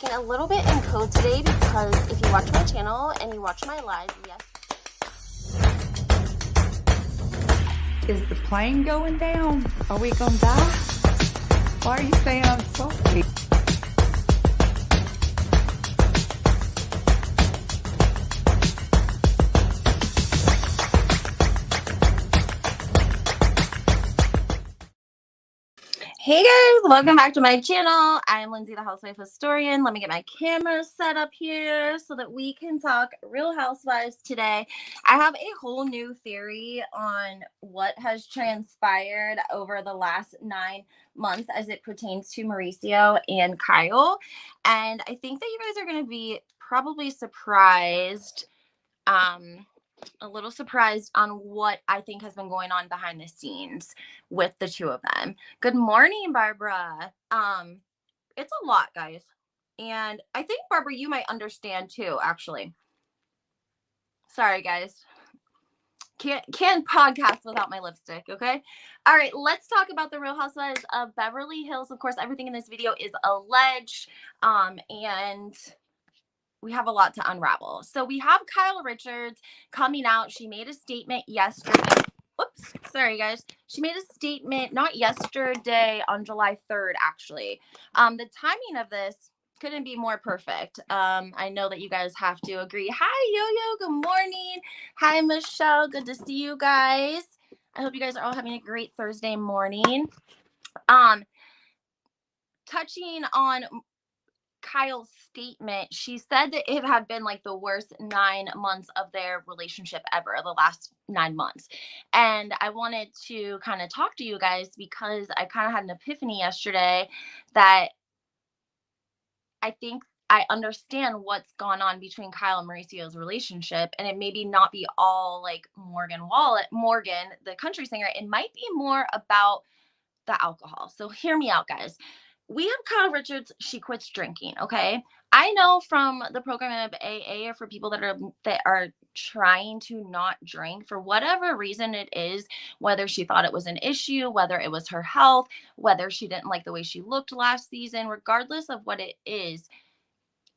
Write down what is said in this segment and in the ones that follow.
A little bit in code today because if you watch my channel and you watch my live, yes. Is the plane going down? Are we gonna die? Why are you saying I'm sorry? Hey guys, welcome back to my channel. I'm Lindsay, the housewife historian. Let me get my camera set up here so that we can talk Real Housewives today. I have a whole new theory on what has transpired over the last 9 months as it pertains to Maricio and Kyle. And I think that you guys are going to be probably surprised, a little surprised on what I think has been going on behind the scenes with the two of them. Good morning, Barbara. It's a lot, guys. And I think, Barbara, you might understand too, actually. Sorry, guys. Can't podcast without my lipstick, okay? All right, let's talk about the Real Housewives of Beverly Hills. Of course, everything in this video is alleged, and we have a lot to unravel. So we have Kyle Richards coming out. She made a statement yesterday. Whoops, sorry guys. She made a statement not yesterday, on July 3rd, actually. The timing of this couldn't be more perfect. I know that you guys have to agree. Hi, Yo-Yo. Good morning. Hi, Michelle. Good to see you guys. I hope you guys are all having a great Thursday morning. Touching on Kyle's statement, she said that it had been like the worst 9 months of their relationship ever, the last 9 months. And I wanted to kind of talk to you guys because I kind of had an epiphany yesterday that I think I understand what's gone on between Kyle and Mauricio's relationship, and it maybe not be all like Morgan, the country singer. It might be more about the alcohol. So hear me out, guys. We have Kyle Richards. She quits drinking. Okay. I know from the program of AA, or for people that are trying to not drink for whatever reason it is, whether she thought it was an issue, whether it was her health, whether she didn't like the way she looked last season, regardless of what it is,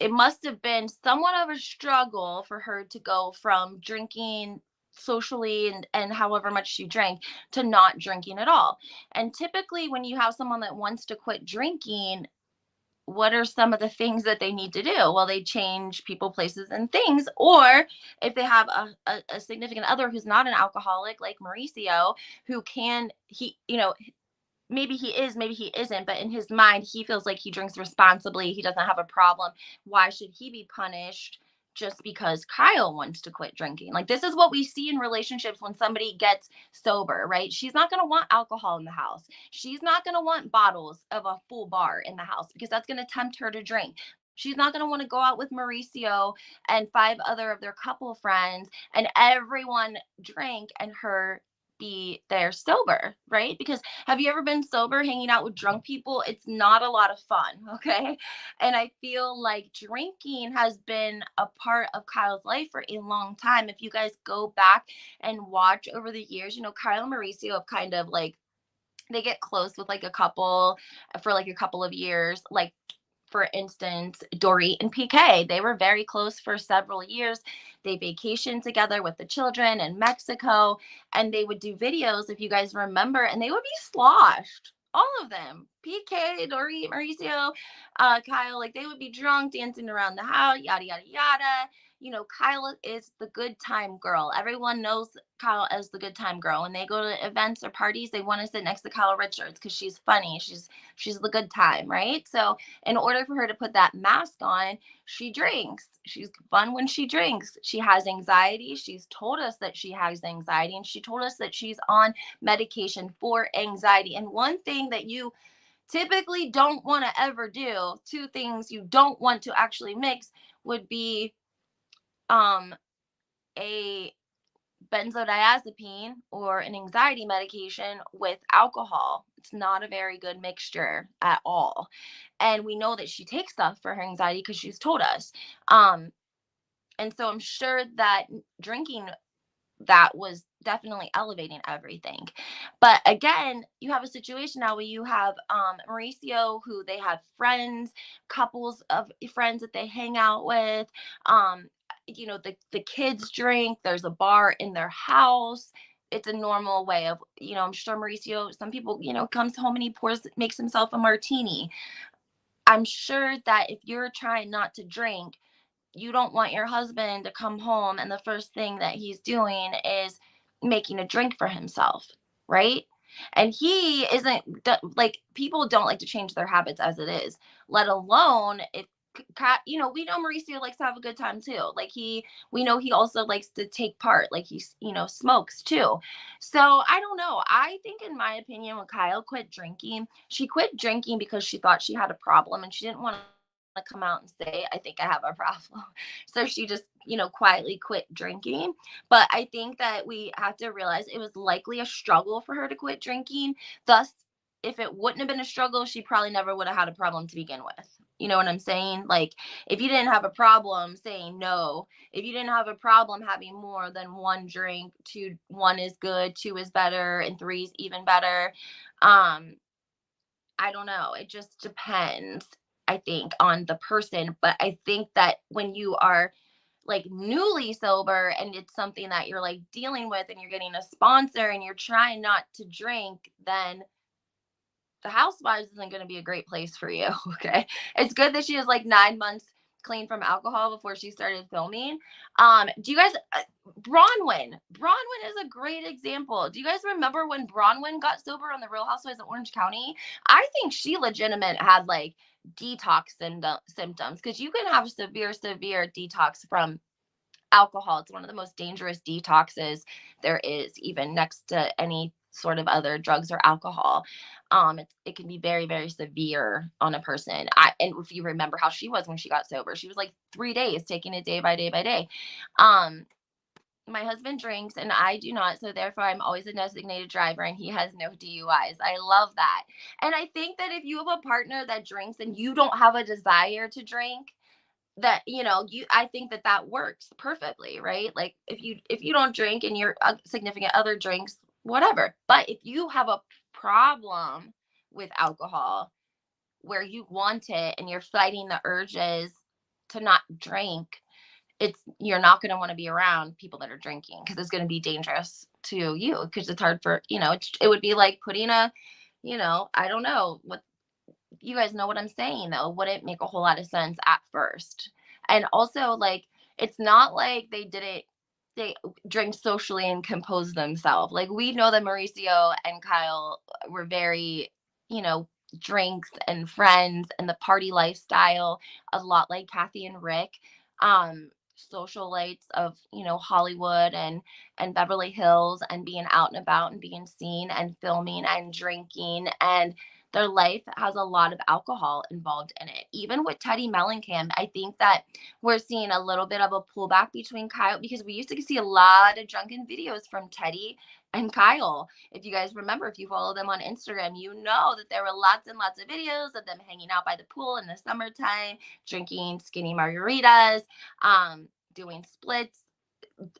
it must have been somewhat of a struggle for her to go from drinking socially and however much she drank to not drinking at all. And typically when you have someone that wants to quit drinking, what are some of the things that they need to do? Well, they change people, places, and things. Or if they have a significant other who's not an alcoholic, like Mauricio, who can, maybe he is, maybe he isn't, but in his mind, he feels like he drinks responsibly. He doesn't have a problem. Why should he be punished just because Kyle wants to quit drinking? Like, this is what we see in relationships when somebody gets sober, right? She's not going to want alcohol in the house. She's not going to want bottles of a full bar in the house because that's going to tempt her to drink. She's not going to want to go out with Mauricio and 5 other of their couple friends and everyone drink and her be there sober, right? Because have you ever been sober hanging out with drunk people? It's not a lot of fun, okay? And I feel like drinking has been a part of Kyle's life for a long time. If you guys go back and watch over the years, Kyle and Mauricio have kind of like, they get close with like a couple for like a couple of years. Like, for instance, Dory and PK, they were very close for several years. They vacationed together with the children in Mexico, and they would do videos, if you guys remember, and they would be sloshed. All of them, PK, Dory, Mauricio, Kyle, like they would be drunk, dancing around the house, yada, yada, yada. Kyle is the good time girl. Everyone knows Kyle as the good time girl. When they go to events or parties, they want to sit next to Kyle Richards because she's funny. She's the good time, right? So in order for her to put that mask on, she drinks. She's fun when she drinks. She has anxiety. She's told us that she has anxiety, and she told us that she's on medication for anxiety. And one thing that you typically don't want to ever do, 2 things you don't want to actually mix, would be a benzodiazepine or an anxiety medication with alcohol. It's not a very good mixture at all. And we know that she takes stuff for her anxiety because she's told us. And so I'm sure that drinking that was definitely elevating everything. But again, you have a situation now where you have Mauricio, who they have friends, couples of friends that they hang out with. Um, the kids drink. There's a bar in their house. It's a normal way of, I'm sure Mauricio, some people, comes home and he makes himself a martini. I'm sure that if you're trying not to drink, you don't want your husband to come home and the first thing that he's doing is making a drink for himself, right? And he isn't like, people don't like to change their habits as it is, let alone if we know Mauricio likes to have a good time too. Like we know he also likes to take part, like he's, smokes too. So I don't know. I think, in my opinion, when Kyle quit drinking, she quit drinking because she thought she had a problem and she didn't want to come out and say, I think I have a problem. So she just, quietly quit drinking. But I think that we have to realize it was likely a struggle for her to quit drinking. Thus, if it wouldn't have been a struggle, she probably never would have had a problem to begin with. You know what I'm saying? Like, if you didn't have a problem saying no, if you didn't have a problem having more than one drink, one is good, two is better, and three is even better. Um, I don't know. It just depends, I think, on the person. But I think that when you are like newly sober and it's something that you're like dealing with and you're getting a sponsor and you're trying not to drink, then the housewives isn't going to be a great place for you. Okay. It's good that she was like 9 months clean from alcohol before she started filming. Do you guys, Bronwyn is a great example. Do you guys remember when Bronwyn got sober on the Real Housewives of Orange County? I think she legitimate had like detox symptoms, because you can have severe detox from alcohol. It's one of the most dangerous detoxes there is, even next to any sort of other drugs or alcohol. It can be very, very severe on a person. And if you remember how she was when she got sober, she was like 3 days taking it day by day by day. My husband drinks and I do not, so therefore I'm always a designated driver and he has no DUIs. I love that. And I think that if you have a partner that drinks and you don't have a desire to drink, that I think that works perfectly, right? Like, if you don't drink and your significant other drinks, whatever. But if you have a problem with alcohol where you want it and you're fighting the urges to not drink, you're not going to want to be around people that are drinking, because it's going to be dangerous to you, because it's hard for, it would be like putting I don't know what, you guys know what I'm saying, though. Wouldn't make a whole lot of sense at first. And also, like, it's not like they drink socially and compose themselves. Like, we know that Mauricio and Kyle were very, drinks and friends and the party lifestyle, a lot like Kathy and Rick. Socialites of, Hollywood and Beverly Hills, and being out and about and being seen and filming and drinking, and their life has a lot of alcohol involved in it. Even with Teddi Mellencamp, I think that we're seeing a little bit of a pullback between Kyle, because we used to see a lot of drunken videos from Teddi and Kyle. If you guys remember, if you follow them on Instagram, you know that there were lots and lots of videos of them hanging out by the pool in the summertime, drinking skinny margaritas, doing splits,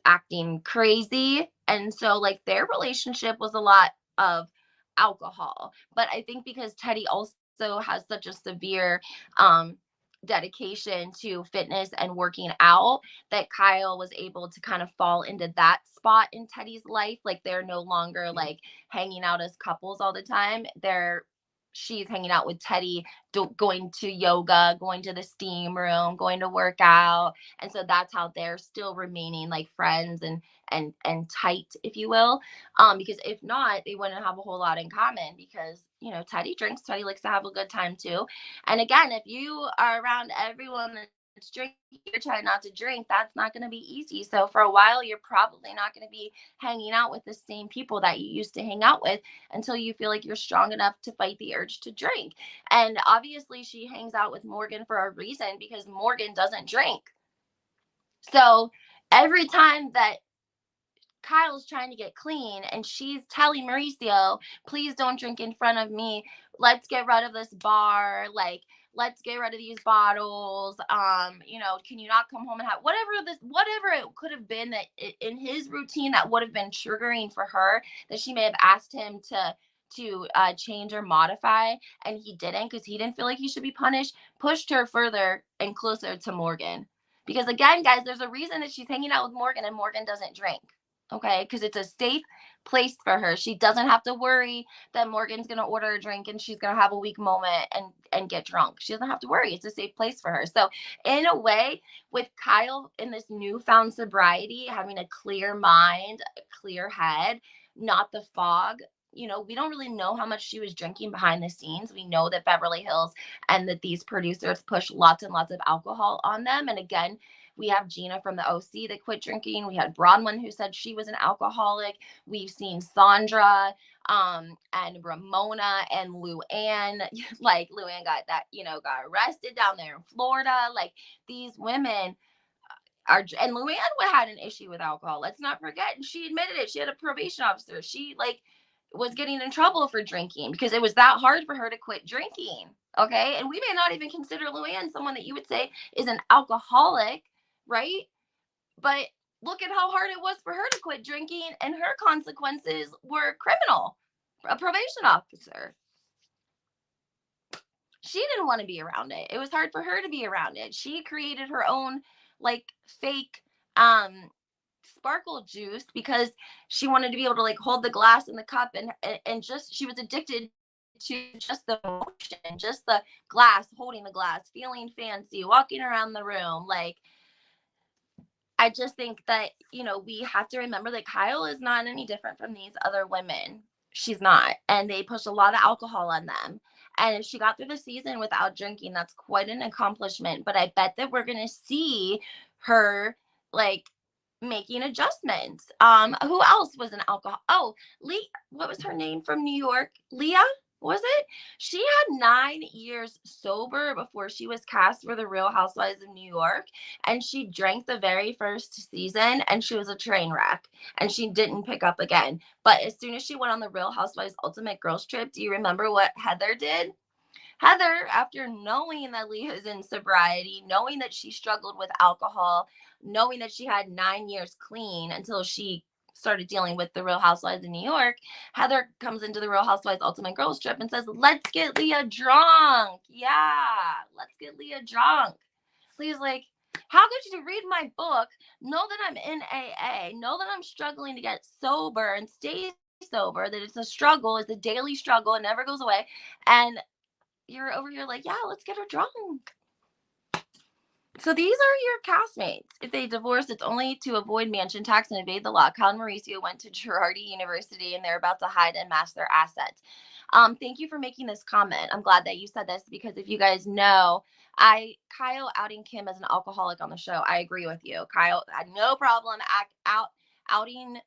acting crazy. And so, like, their relationship was a lot of alcohol. But I think because Teddi also has such a severe dedication to fitness and working out, that Kyle was able to kind of fall into that spot in Teddi's life. Like, they're no longer like hanging out as couples all the time. She's hanging out with Teddi, going to yoga, going to the steam room, going to work out. And so that's how they're still remaining like friends and tight, if you will. Because if not, they wouldn't have a whole lot in common, because, Teddi drinks, Teddi likes to have a good time too. And again, if you are around everyone that's drinking, you're trying not to drink, that's not going to be easy. So for a while, you're probably not going to be hanging out with the same people that you used to hang out with, until you feel like you're strong enough to fight the urge to drink. And obviously, she hangs out with Morgan for a reason, because Morgan doesn't drink. So every time that Kyle's trying to get clean and she's telling Mauricio, please don't drink in front of me. Let's get rid of this bar. Like, let's get rid of these bottles. Can you not come home and have whatever it could have been that in his routine that would have been triggering for her, that she may have asked him to change or modify, and he didn't because he didn't feel like he should be punished, pushed her further and closer to Morgan. Because again, guys, there's a reason that she's hanging out with Morgan and Morgan doesn't drink. Okay, because it's a safe place for her. She doesn't have to worry that Morgan's gonna order a drink and she's gonna have a weak moment and get drunk. She doesn't have to worry. It's a safe place for her. So in a way, with Kyle in this newfound sobriety, having a clear mind, a clear head, not the fog. We don't really know how much she was drinking behind the scenes. We know that Beverly Hills and that these producers push lots and lots of alcohol on them. And again, we have Gina from the OC that quit drinking. We had Bronwyn who said she was an alcoholic. We've seen Sandra and Ramona and Luann. Like Luann got arrested down there in Florida. Like these women and Luann had an issue with alcohol. Let's not forget. And she admitted it. She had a probation officer. She was getting in trouble for drinking because it was that hard for her to quit drinking. Okay. And we may not even consider Luann someone that you would say is an alcoholic, right? But look at how hard it was for her to quit drinking, and her consequences were criminal. A probation officer. She didn't want to be around it. It was hard for her to be around it. She created her own fake sparkle juice because she wanted to be able to hold the glass and the cup and just she was addicted to just the motion, just the glass, holding the glass, feeling fancy, walking around the room. I just think that, we have to remember that Kyle is not any different from these other women. She's not. And they push a lot of alcohol on them. And if she got through the season without drinking, that's quite an accomplishment. But I bet that we're going to see her making adjustments. Who else was an alcohol? Oh, Lee, what was her name from New York? Leah? Was it? She had 9 years sober before she was cast for the Real Housewives of New York. And she drank the very first season and she was a train wreck and she didn't pick up again. But as soon as she went on the Real Housewives Ultimate Girls Trip, do you remember what Heather did? Heather, after knowing that Leah is in sobriety, knowing that she struggled with alcohol, knowing that she had 9 years clean until she started dealing with the Real Housewives in New York, Heather comes into the Real Housewives Ultimate Girls Trip and says, let's get Leah drunk. Yeah, let's get Leah drunk. Leah's like, how could you read my book, know that I'm in AA, know that I'm struggling to get sober and stay sober, that it's a struggle, it's a daily struggle, it never goes away, and you're over here yeah, let's get her drunk. So these are your castmates. If they divorce, it's only to avoid mansion tax and evade the law. Kyle and Maricio went to Girardi University and they're about to hide and mask their assets. Thank you for making this comment. I'm glad that you said this because if you guys know, Kyle outing Kim as an alcoholic on the show. I agree with you. Kyle had no problem outing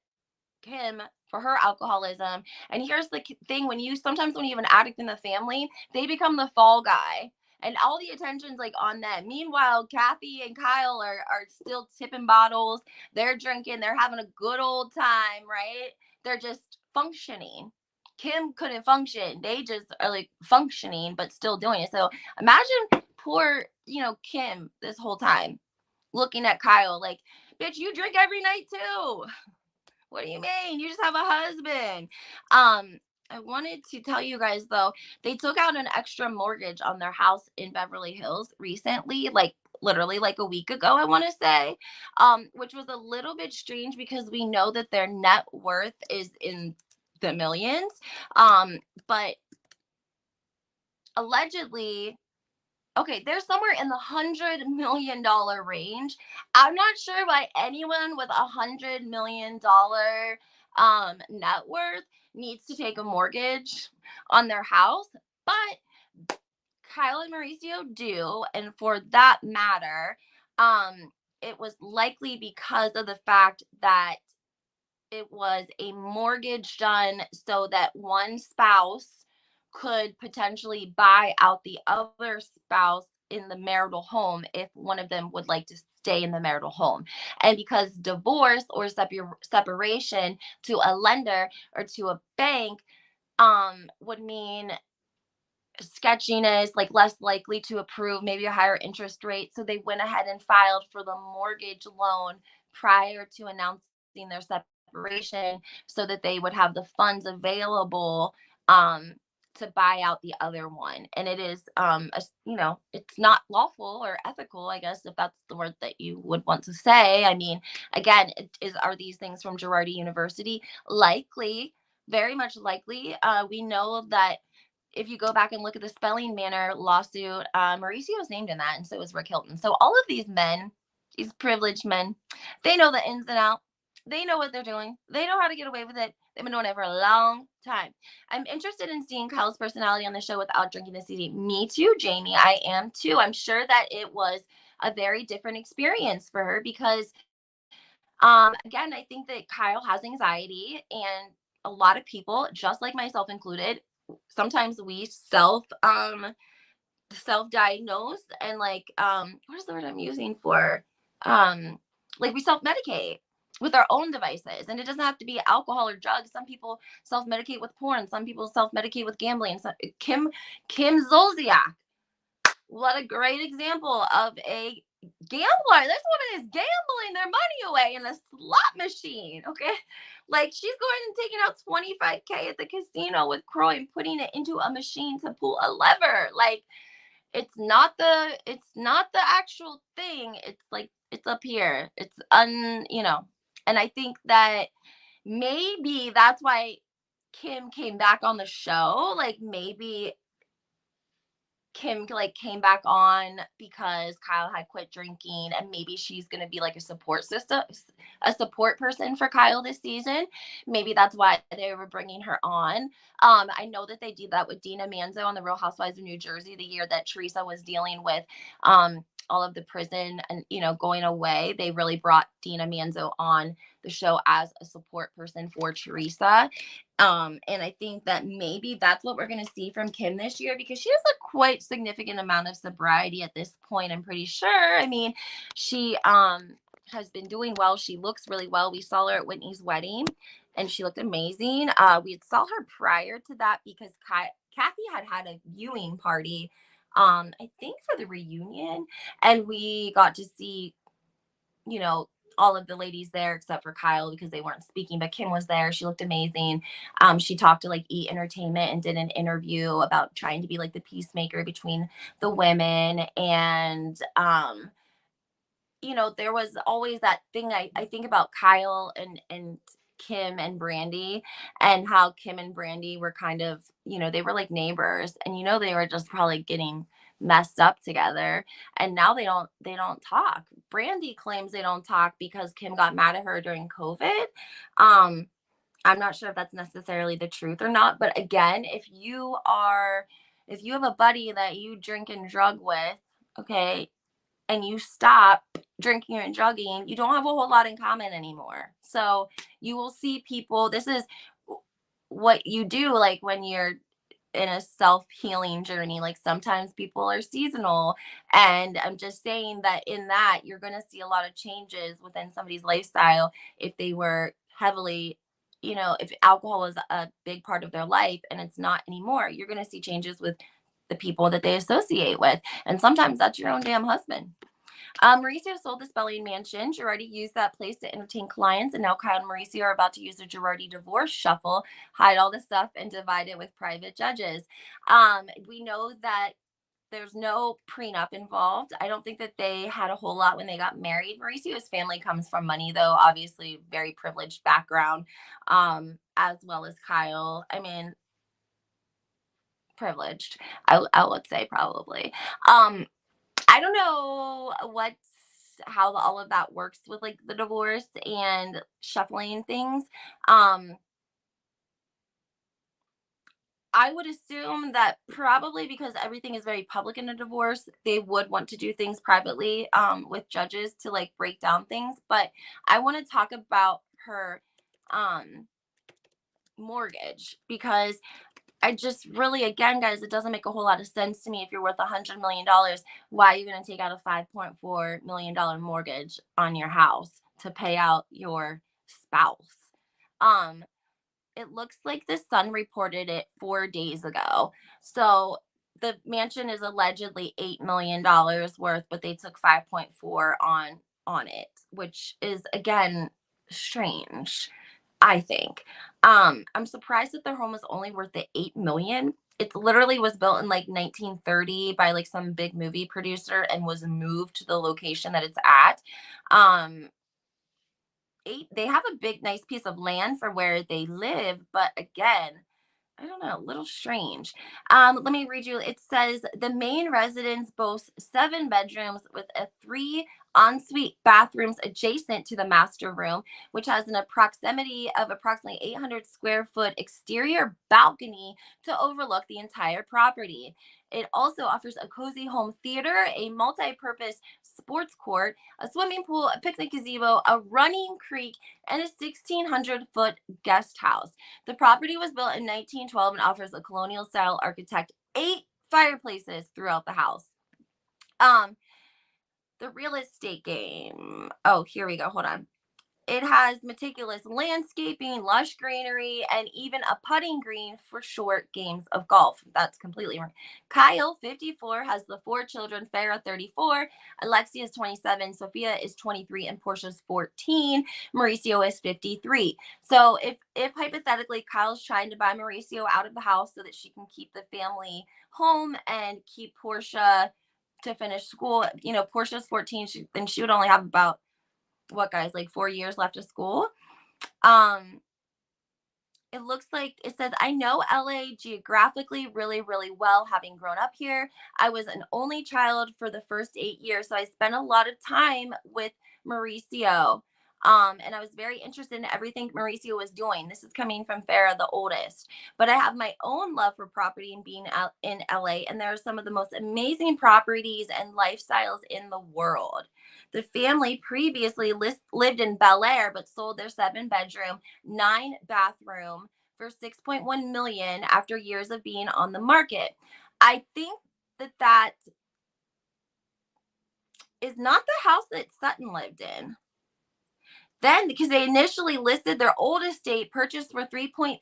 Kim for her alcoholism. And here's the thing, when you have an addict in the family, they become the fall guy. And all the attention's on them. Meanwhile, Kathy and Kyle are still tipping bottles. They're drinking. They're having a good old time, right? They're just functioning. Kim couldn't function. They just are functioning, but still doing it. So imagine poor, Kim this whole time looking at Kyle bitch, you drink every night too. What do you mean? You just have a husband. I wanted to tell you guys though, they took out an extra mortgage on their house in Beverly Hills recently, literally a week ago, I want to say, which was a little bit strange because we know that their net worth is in the millions. But allegedly, okay, they're somewhere in the $100 million range. I'm not sure why anyone with $100 million net worth needs to take a mortgage on their house, but Kyle and Mauricio do, and for that matter, it was likely because of the fact that it was a mortgage done so that one spouse could potentially buy out the other spouse in the marital home if one of them would like to stay in the marital home. And because divorce or separation to a lender or to a bank would mean sketchiness, like less likely to approve, maybe a higher interest rate. So they went ahead and filed for the mortgage loan prior to announcing their separation so that they would have the funds available um to buy out the other one. And it is it's not lawful or ethical, I guess, if that's the word that you would want to say. I mean, again, are these things from Girardi University? Likely, very much likely. We know that if you go back and look at the Spelling Manor lawsuit, Maricio was named in that, and so was Rick Hilton. So all of these men, these privileged men, they know the ins and outs. They know what they're doing. They know how to get away with it. They've been doing it for a long time. I'm interested in seeing Kyle's personality on the show without drinking the CD. Me too, Jamie. I am too. I'm sure that it was a very different experience for her because again, I think that Kyle has anxiety, and a lot of people, just like myself included, sometimes we self-diagnose and like what is the word I'm using for like we self-medicate with our own devices, and it doesn't have to be alcohol or drugs. Some people self-medicate with porn, some people self-medicate with gambling. Kim Zolciak, what a great example of a gambler. This woman is gambling their money away in a slot machine. Okay. Like she's going and taking out 25K at the casino with Croy and putting it into a machine to pull a lever. Like it's not the actual thing. It's like it's up here. It's and I think that maybe that's why Kim came back on the show. Like maybe Kim like came back on because Kyle had quit drinking, and maybe she's going to be like a support system, a support person for Kyle this season. Maybe that's why they were bringing her on. I know that they did that with Dina Manzo on the Real Housewives of New Jersey the year that Teresa was dealing with all of the prison and going away. They really brought Dina Manzo on the show as a support person for Teresa. And I think that maybe that's what we're going to see from Kim this year because she has a quite significant amount of sobriety at this point. I'm pretty sure. I mean, she has been doing well. She looks really well. We saw her at Whitney's wedding, and she looked amazing. We saw her prior to that because Kathy had a viewing party, I think for the reunion, and we got to see you know, all of the ladies there except for Kyle because they weren't speaking, but Kim was there. She looked amazing. She talked to like E Entertainment and did an interview about trying to be like the peacemaker between the women. And there was always that thing I think about Kyle and Kim and Brandy, and how Kim and Brandy were kind of, they were like neighbors, and they were just probably getting messed up together. And now they don't talk. Brandy claims they don't talk because Kim got mad at her during COVID. Um I'm not sure if that's necessarily the truth or not, but again, if you have a buddy that you drink and drug with, okay, and you stop drinking and drugging, you don't have a whole lot in common anymore. So you will see people. This is what you do, like when you're in a self-healing journey. Like sometimes people are seasonal, and I'm just saying that in that you're going to see a lot of changes within somebody's lifestyle if they were heavily, if alcohol was a big part of their life and it's not anymore. You're going to see changes with the people that they associate with, and sometimes that's your own damn husband. Mauricio sold the Spelling Mansion. Girardi used that place to entertain clients, and now Kyle and Mauricio are about to use the Girardi divorce shuffle, hide all the stuff, and divide it with private judges. We know that there's no prenup involved. I don't think that they had a whole lot when they got married. Mauricio's family comes from money, though, obviously, very privileged background, as well as Kyle. I mean, privileged, I would say probably. I don't know how all of that works with like the divorce and shuffling things. Um, I would assume that probably because everything is very public in a divorce, they would want to do things privately with judges to like break down things. But I want to talk about her um, mortgage because I just really, again, guys, it doesn't make a whole lot of sense to me. If you're worth $100 million, why are you going to take out a $5.4 million mortgage on your house to pay out your spouse? Um, it looks like the Sun reported it 4 days ago. So the mansion is allegedly $8 million worth, but they took 5.4 on it, which is again strange, I think. I'm surprised that their home was only worth the 8 million. It literally was built in like 1930 by like some big movie producer and was moved to the location that it's at. Um, they have a big nice piece of land for where they live, but again, I don't know, a little strange. Let me read you. It says the main residence boasts 7 bedrooms with a 3 ensuite bathrooms adjacent to the master room, which has an proximity of approximately 800 square foot exterior balcony to overlook the entire property. It also offers a cozy home theater, a multi-purpose sports court, a swimming pool, a picnic gazebo, a running creek, and a 1,600-foot guest house. The property was built in 1912 and offers a colonial style architect, 8 fireplaces throughout the house. Um, the real estate game. Oh, here we go. Hold on. It has meticulous landscaping, lush greenery, and even a putting green for short games of golf. That's completely wrong. Kyle, 54, has the 4 children. Farah, 34. Alexia is 27. Sophia is 23. And Portia's 14. Mauricio is 53. So if hypothetically Kyle's trying to buy Mauricio out of the house so that she can keep the family home and keep Portia to finish school, Portia's 14. Then she would only have about what, guys, like 4 years left of school. um it looks like it says, I know LA geographically really, really well, having grown up here. I was an only child for the first 8 years, so I spent a lot of time with Mauricio. And I was very interested in everything Mauricio was doing. This is coming from Farah, the oldest. But I have my own love for property and being out in LA, and there are some of the most amazing properties and lifestyles in the world. The family previously lived in Bel Air, but sold their 7 bedroom, 9 bathroom for 6.1 million after years of being on the market. I think that is not the house that Sutton lived in. Then, because they initially listed their old estate purchased for 3.5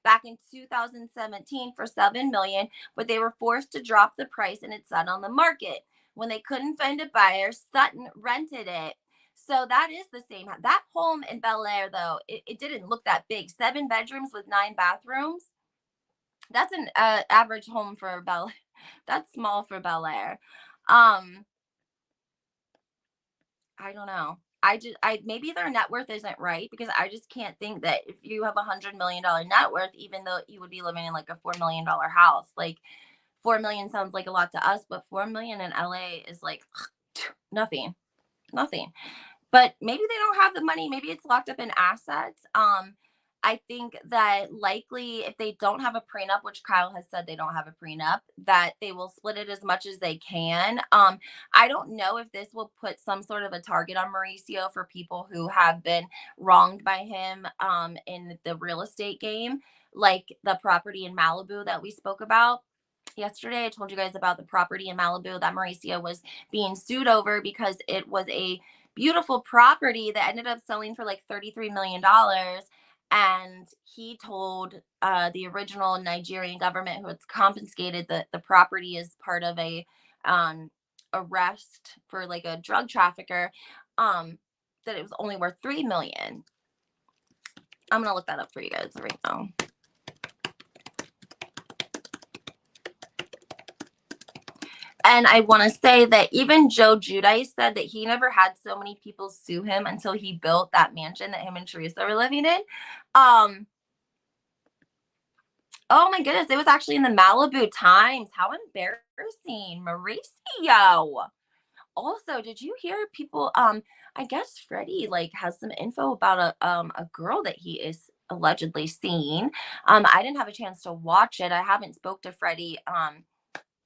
back in 2017 for 7 million, but they were forced to drop the price and it sat on the market. When they couldn't find a buyer, Sutton rented it. So that is the same. That home in Bel Air, though, it didn't look that big. 7 bedrooms with 9 bathrooms. That's an average home for Bel. That's small for Bel Air. Um, I don't know. I maybe their net worth isn't right, because I just can't think that if you have $100 million net worth, even though you would be living in like a $4 million house, like 4 million sounds like a lot to us, but 4 million in LA is like nothing, nothing. But maybe they don't have the money. Maybe it's locked up in assets. I think that likely if they don't have a prenup, which Kyle has said they don't have a prenup, that they will split it as much as they can. I don't know if this will put some sort of a target on Mauricio for people who have been wronged by him in the real estate game, like the property in Malibu that we spoke about yesterday. I told you guys about the property in Malibu that Mauricio was being sued over because it was a beautiful property that ended up selling for like $33 million. And he told the original Nigerian government, who had confiscated the property as part of a arrest for like a drug trafficker, um, that it was only worth 3 million. I'm gonna look that up for you guys right now. And I want to say that even Joe Giudice said that he never had so many people sue him until he built that mansion that him and Teresa were living in. Oh my goodness, it was actually in the Malibu Times. How embarrassing, Mauricio. Also, did you hear people? I guess Freddie like has some info about a girl that he is allegedly seeing. I didn't have a chance to watch it. I haven't spoke to Freddie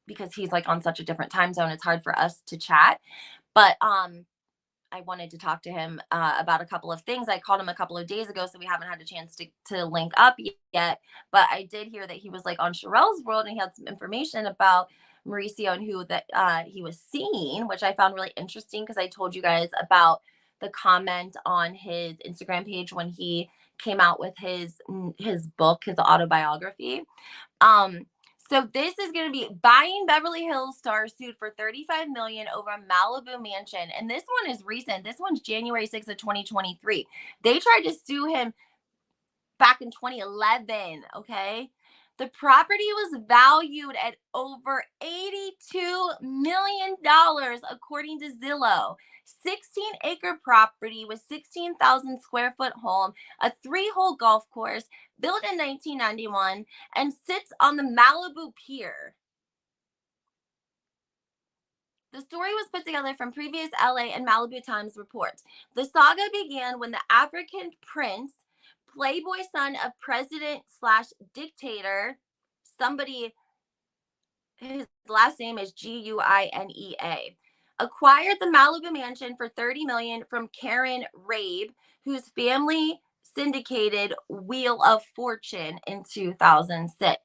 because he's like on such a different time zone. It's hard for us to chat. But I wanted to talk to him about a couple of things. I called him a couple of days ago, so we haven't had a chance to link up yet. But I did hear that he was like on Sherelle's World, and he had some information about Mauricio and who that he was seeing, which I found really interesting, because I told you guys about the comment on his Instagram page when he came out with his book, his autobiography. Um, So this is going to be buying Beverly Hills star sued for 35 million over a Malibu mansion. And this one is recent. This one's January 6th of 2023. They tried to sue him back in 2011, okay? The property was valued at over $82 million, according to Zillow. 16-acre property with 16,000 square foot home, a 3-hole golf course, built in 1991, and sits on the Malibu Pier. The story was put together from previous LA and Malibu Times reports. The saga began when the African prince, playboy son of president slash dictator, somebody, his last name is Guinea, acquired the Malibu mansion for 30 million from Karen RHOBH, whose family syndicated Wheel of Fortune in 2006.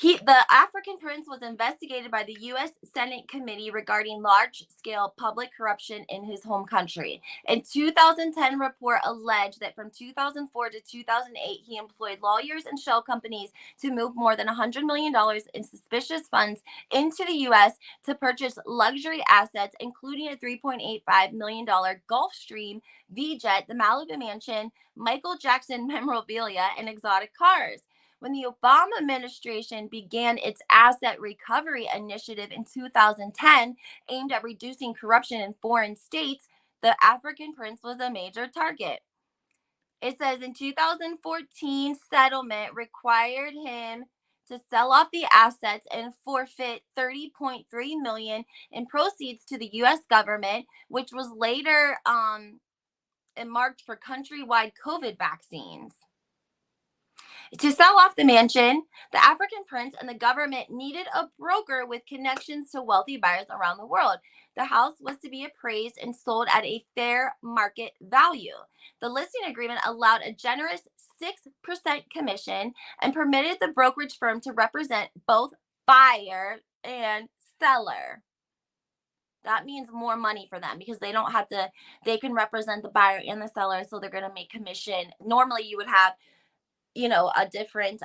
The African prince was investigated by the U.S. Senate committee regarding large-scale public corruption in his home country. A 2010 report alleged that from 2004 to 2008, he employed lawyers and shell companies to move more than $100 million in suspicious funds into the U.S. to purchase luxury assets, including a $3.85 million Gulfstream V-Jet, the Malibu mansion, Michael Jackson memorabilia, and exotic cars. When the Obama administration began its asset recovery initiative in 2010, aimed at reducing corruption in foreign states, the African prince was a major target. It says in 2014, settlement required him to sell off the assets and forfeit 30.3 million in proceeds to the US government, which was later earmarked for countrywide COVID vaccines. To sell off the mansion, the African prince and the government needed a broker with connections to wealthy buyers around the world. The house was to be appraised and sold at a fair market value. The listing agreement allowed a generous 6% commission and permitted the brokerage firm to represent both buyer and seller. That means more money for them because they don't have to, they can represent the buyer and the seller, so they're going to make commission. Normally, you would have a different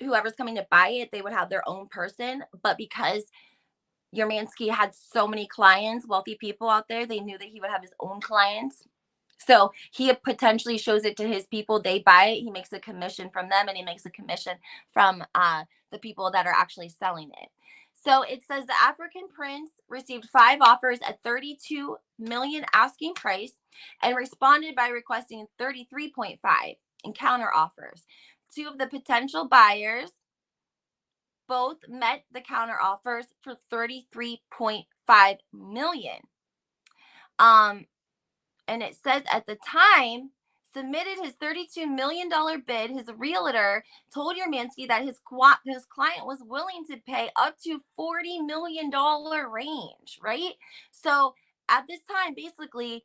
whoever's coming to buy it, they would have their own person, but because Yermansky had so many clients, wealthy people out there, they knew that he would have his own clients. So he potentially shows it to his people, they buy it, he makes a commission from them, and he makes a commission from the people that are actually selling it. So it says the African prince received 5 offers at 32 million asking price and responded by requesting 33.5 in counter offers. 2 of the potential buyers both met the counter offers for 33.5 million. And it says at the time submitted his $32 million bid, his realtor told Yermansky that his client was willing to pay up to $40 million range, right? So at this time, basically,